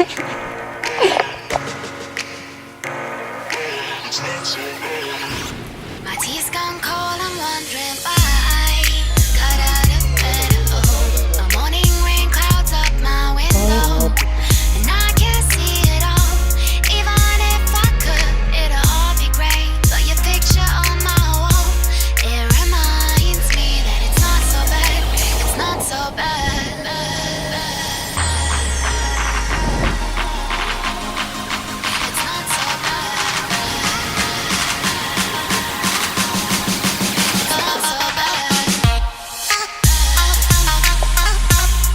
My tea's gone cold, I'm wondering why. Got out of bed, oh. The morning rain clouds up my window, and I can't see it all. Even if I could, it'll all be great. But your picture on my wall, it reminds me that it's not so bad. It's not so bad.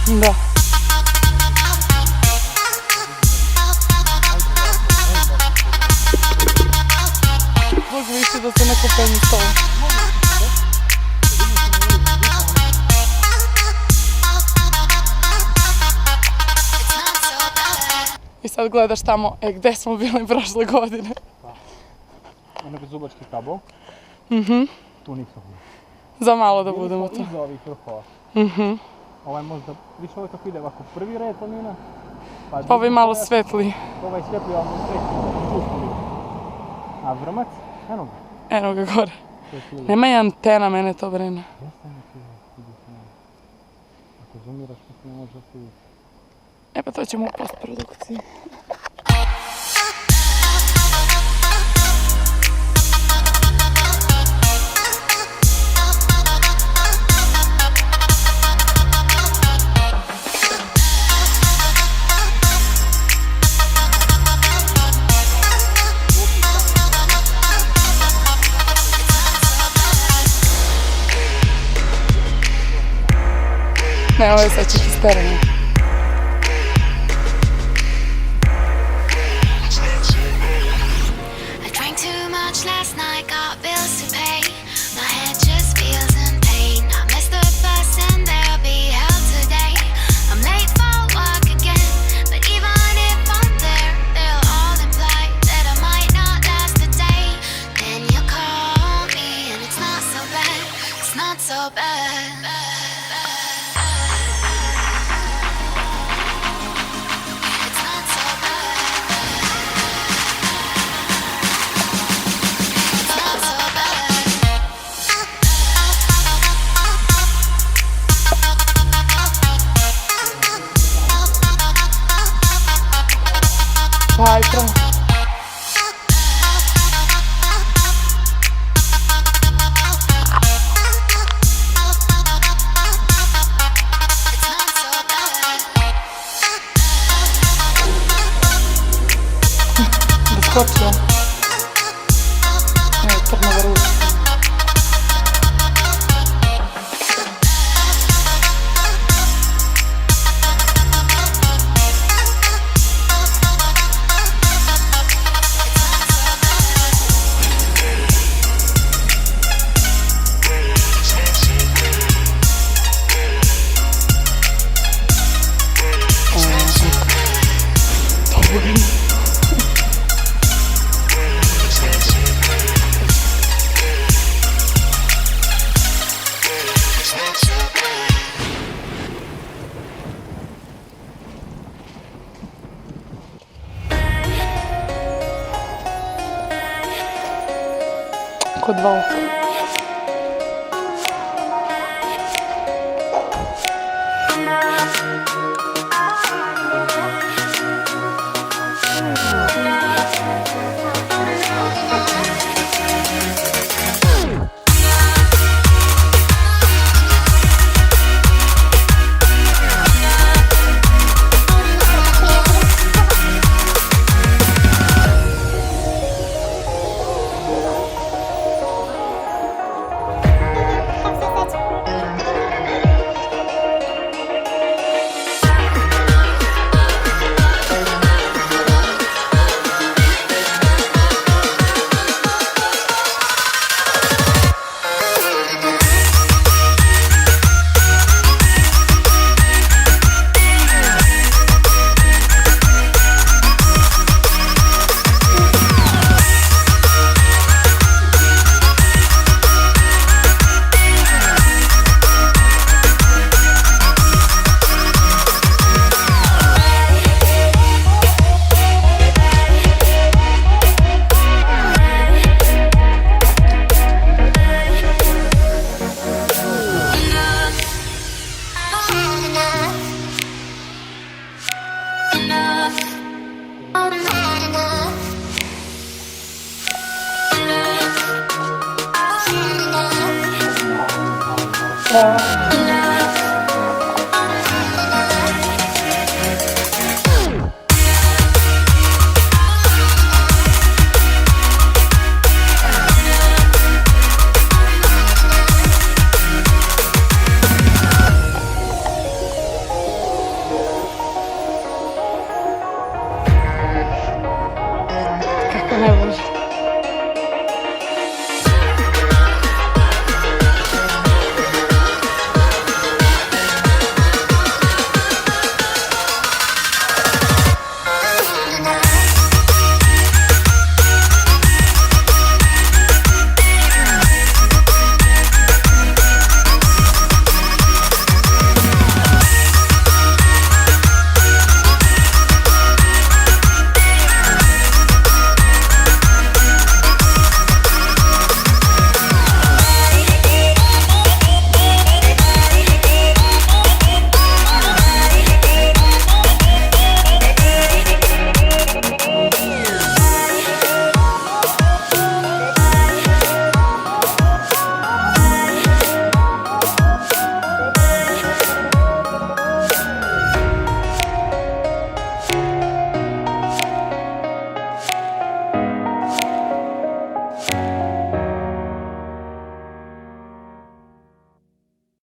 Da. Bog više da se neko penji s tobom. I sad gledaš tamo, gde smo bili prošle godine. Ono je zubački kabel. Tu nisam bio. Za malo da budemo to. Iza ovih vrhova. Ovaj možda, više ovaj kako ide ovako prvi red planina. Pa ovaj malo svetli. Ovaj svetli, ali svetli. A vrmac, eno ga. Eno ga gore. Nema i antena, mene to brine. Jeste neki vidiš nema. Ako zoomiraš, ne može da se vidi. E pa to ćemo u postprodukciji. Ne, ovo je sad čih isterano. I drank too much last night, got bills to pay. My head just feels in pain. I missed the bus and there'll be hell today. I'm late for work again, but even if I'm there, they'll all imply that I might not last a day. Then you call me and it's not so bad. It's not so bad. Vai, pronto. Doskočio. Evo, crna ruka. Kod dva oka. Ćao.